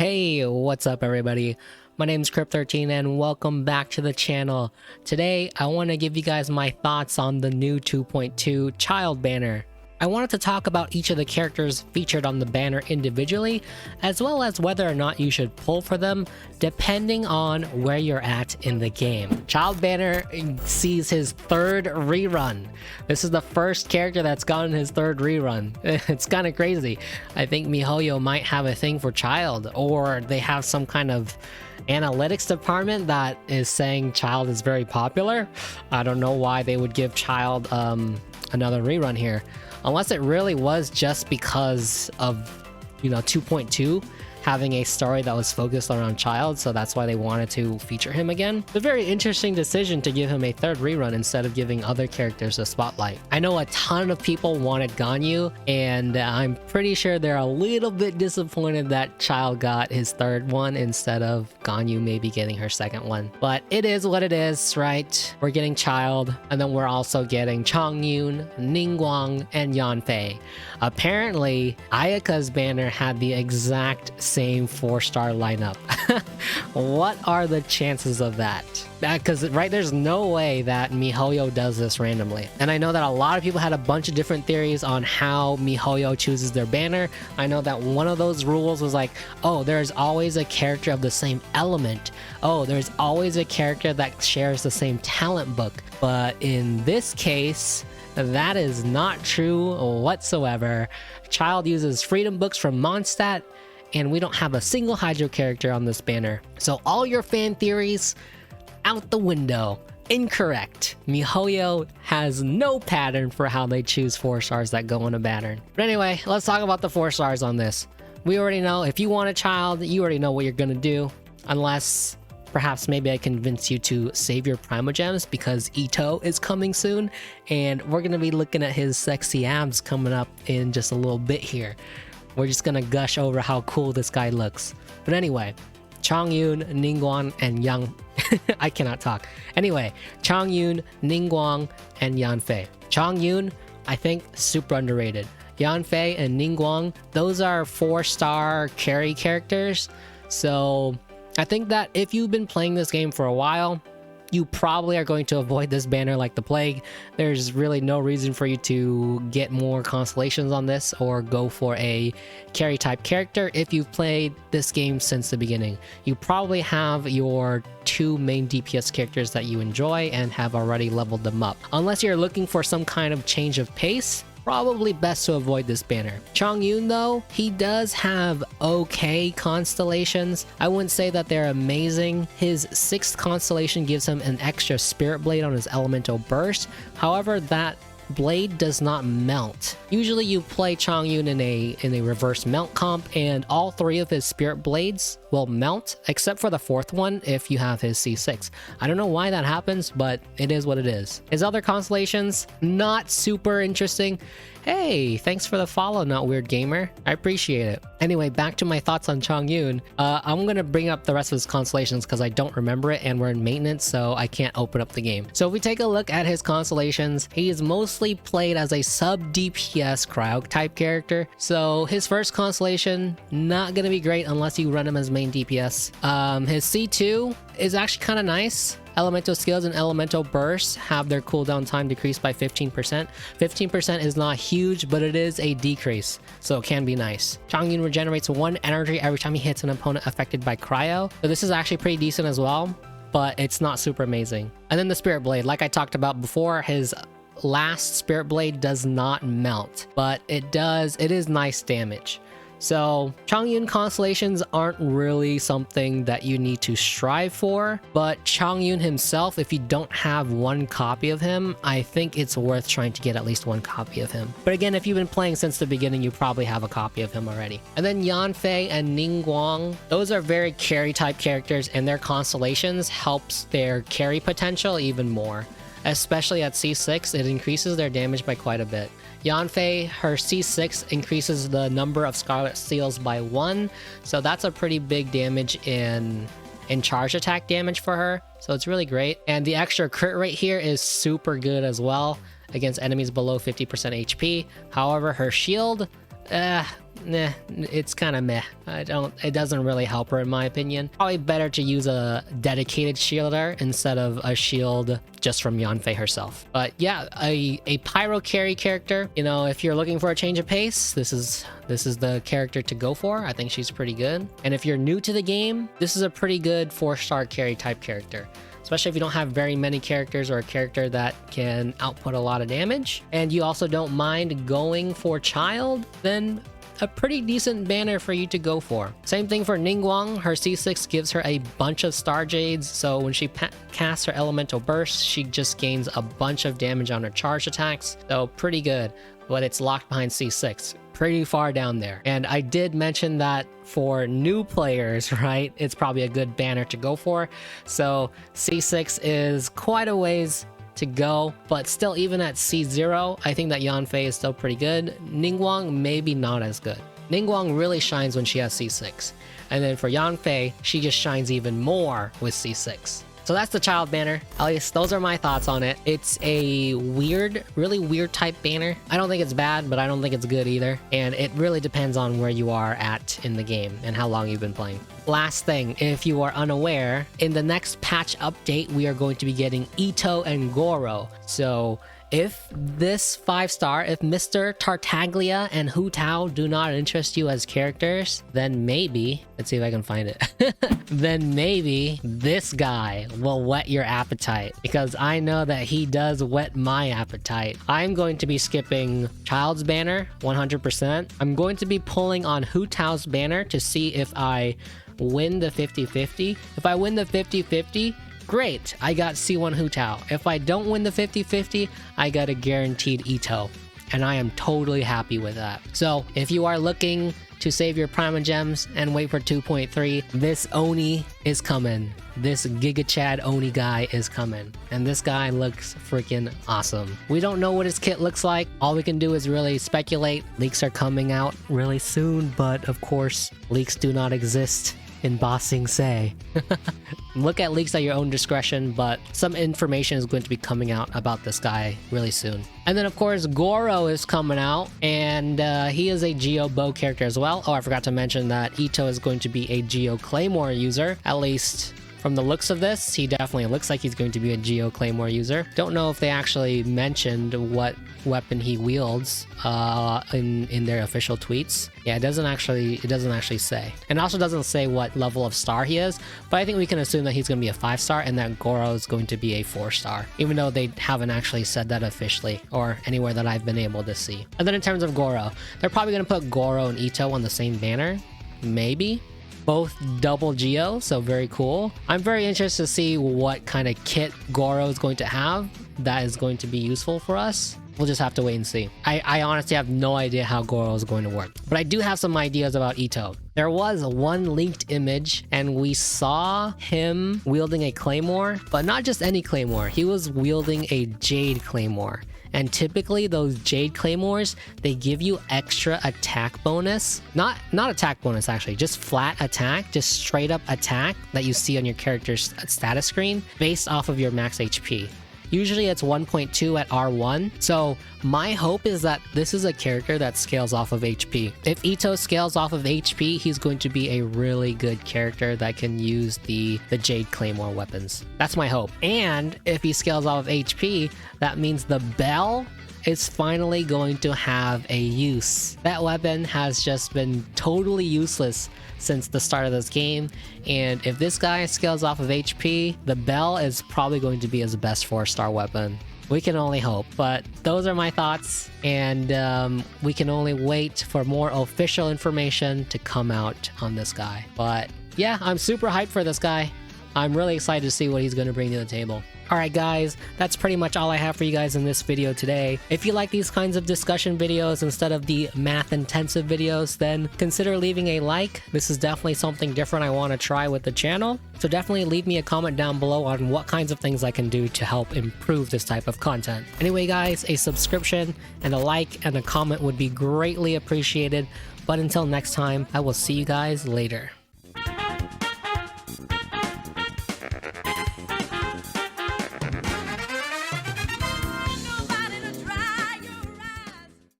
Hey, what's up everybody? My name is Crypt13 and welcome back to the channel. Today, I want to give you guys my thoughts on the new 2.2 Childe banner. I wanted to talk about each of the characters featured on the banner individually, as well as whether or not you should pull for them, depending on where you're at in the game. Childe banner sees his third rerun. This is the first character that's gotten his third rerun. It's kind of crazy. I think MIHOYO might have a thing for Childe, or they have some kind of analytics department that is saying Childe is very popular. I don't know why they would give Childe another rerun here. Unless it really was just because of, 2.2 having a story that was focused around Childe, so that's why they wanted to feature him again. It's a very interesting decision to give him a third rerun instead of giving other characters a spotlight. I know a ton of people wanted Ganyu, and I'm pretty sure they're a little bit disappointed that Childe got his third one instead of Ganyu maybe getting her second one. But it is what it is, right? We're getting Childe, and then we're also getting Chongyun, Ningguang, and Yanfei. Apparently, Ayaka's banner had the exact same 4-star lineup. What are the chances of that? Because there's no way that MIHOYO does this randomly. And I know that a lot of people had a bunch of different theories on how MIHOYO chooses their banner. I know that one of those rules was like, oh, there's always a character of the same element. Oh, there's always a character that shares the same talent book. But in this case, that is not true whatsoever. Childe uses freedom books from Mondstadt, and we don't have a single Hydro character on this banner. So all your fan theories, out the window. Incorrect. MIHOYO has no pattern for how they choose 4 stars that go in a pattern. But anyway, let's talk about the 4 stars on this. We already know if you want a Childe, you already know what you're gonna do. Unless perhaps maybe I convince you to save your Primogems because Itto is coming soon, and we're gonna be looking at his sexy abs coming up in just a little bit here. We're just gonna gush over how cool this guy looks. But anyway, Chongyun, Ningguang, and I cannot talk. Anyway, Chongyun, Ningguang, and Yanfei. Chongyun, I think, super underrated. Yanfei and Ningguang, those are 4-star carry characters. So I think that if you've been playing this game for a while, you probably are going to avoid this banner like the plague. There's really no reason for you to get more constellations on this or go for a carry type character if you've played this game since the beginning. You probably have your 2 main DPS characters that you enjoy and have already leveled them up. Unless you're looking for some kind of change of pace, probably best to avoid this banner. Chongyun though, he does have okay constellations. I wouldn't say that they're amazing. His 6th constellation gives him an extra spirit blade on his elemental burst. However, that blade does not melt. Usually you play Chongyun in a reverse melt comp, and all 3 of his spirit blades will melt except for the 4th one if you have his C6. I don't know why that happens, but it is what it is. His other constellations, not super interesting. Hey, thanks for the follow, Not Weird Gamer. I appreciate it. Anyway, back to my thoughts on Chongyun. I'm gonna bring up the rest of his constellations because I don't remember it and we're in maintenance, so I can't open up the game. So if we take a look at his constellations, he is mostly played as a sub DPS cryo type character. So his first constellation, not gonna be great unless you run him as main DPS. His C2 is actually kind of nice. Elemental skills and elemental bursts have their cooldown time decreased by 15%. 15% is not huge, but it is a decrease, so it can be nice. Chongyun regenerates 1 energy every time he hits an opponent affected by cryo. So this is actually pretty decent as well, but it's not super amazing. And then the Spirit Blade, like I talked about before, his last Spirit Blade does not melt, but it is nice damage. So Chongyun constellations aren't really something that you need to strive for, but Chongyun himself, if you don't have 1 copy of him, I think it's worth trying to get at least 1 copy of him. But again, if you've been playing since the beginning, you probably have a copy of him already. And then Yanfei and Ningguang, those are very carry type characters, and their constellations helps their carry potential even more. Especially at C6, it increases their damage by quite a bit. Yanfei, her C6 increases the number of Scarlet Seals by 1, so that's a pretty big damage in charge attack damage for her, so it's really great. And the extra crit rate here is super good as well against enemies below 50% HP. However, her shield, it's kind of meh. It doesn't really help her in my opinion. Probably better to use a dedicated shielder instead of a shield just from Yanfei herself. But yeah, a pyro carry character, you know, if you're looking for a change of pace, this is the character to go for. I think she's pretty good. And if you're new to the game, this is a pretty good 4-star carry type character, especially if you don't have very many characters or a character that can output a lot of damage, and you also don't mind going for Childe, then a pretty decent banner for you to go for. Same thing for Ningguang. Her C6 gives her a bunch of Star Jades, so when she casts her Elemental Burst, she just gains a bunch of damage on her charged attacks, so pretty good. But it's locked behind C6, pretty far down there. And I did mention that for new players, right, it's probably a good banner to go for. So C6 is quite a ways to go, but still, even at C0, I think that Yanfei is still pretty good. Ningguang maybe not as good. Ningguang really shines when she has C6, and then for Yanfei, she just shines even more with C6. So that's the Childe banner. At least those are my thoughts on it. It's a weird, really weird type banner. I don't think it's bad, but I don't think it's good either. And it really depends on where you are at in the game and how long you've been playing. Last thing, if you are unaware, in the next patch update, we are going to be getting Itto and Goro. So if this 5-star, if Mr. Tartaglia and Hu Tao do not interest you as characters, then maybe, let's see if I can find it, then maybe this guy will whet your appetite, because I know that he does whet my appetite. I'm going to be skipping Childe's banner 100%. I'm going to be pulling on Hu Tao's banner to see if I win the 50-50. If I win the 50-50, great, I got C1 Hu Tao. If I don't win the 50-50, I got a guaranteed Itto, and I am totally happy with that. So if you are looking to save your Prima Gems and wait for 2.3, this Oni is coming. This Giga Chad Oni guy is coming, and this guy looks freaking awesome. We don't know what his kit looks like. All we can do is really speculate. Leaks are coming out really soon, but of course, leaks do not exist in Ba Sing Se. Look at leaks at your own discretion, but some information is going to be coming out about this guy really soon. And then of course Goro is coming out, and he is a Geo Bow character as well. Oh, I forgot to mention that Itto is going to be a Geo Claymore user, at least from the looks of this. He definitely looks like he's going to be a Geo Claymore user. Don't know if they actually mentioned what weapon he wields in their official tweets. Yeah, it doesn't actually say. And also doesn't say what level of star he is, but I think we can assume that he's going to be a 5-star and that Goro is going to be a 4-star, even though they haven't actually said that officially or anywhere that I've been able to see. And then in terms of Goro, they're probably going to put Goro and Itto on the same banner, maybe. Both double Geo, so very cool. I'm very interested to see what kind of kit Goro is going to have that is going to be useful for us. We'll just have to wait and see. I honestly have no idea how Goro is going to work, but I do have some ideas about Itto. There was one leaked image and we saw him wielding a claymore, but not just any claymore. He was wielding a jade claymore. And typically those jade claymores, they give you extra attack bonus. Not attack bonus actually, just flat attack, just straight up attack that you see on your character's status screen based off of your max HP. Usually it's 1.2 at R1. So my hope is that this is a character that scales off of HP. If Itto scales off of HP, he's going to be a really good character that can use the Jade Claymore weapons. That's my hope. And if he scales off of HP, that means the bell is finally going to have a use. That weapon has just been totally useless since the start of this game, and if this guy scales off of HP, the bell is probably going to be his best 4-star weapon. We can only hope, but those are my thoughts, and we can only wait for more official information to come out on this guy. But yeah, I'm super hyped for this guy. I'm really excited to see what he's going to bring to the table. Alright guys, that's pretty much all I have for you guys in this video today. If you like these kinds of discussion videos instead of the math-intensive videos, then consider leaving a like. This is definitely something different I want to try with the channel. So definitely leave me a comment down below on what kinds of things I can do to help improve this type of content. Anyway guys, a subscription and a like and a comment would be greatly appreciated. But until next time, I will see you guys later.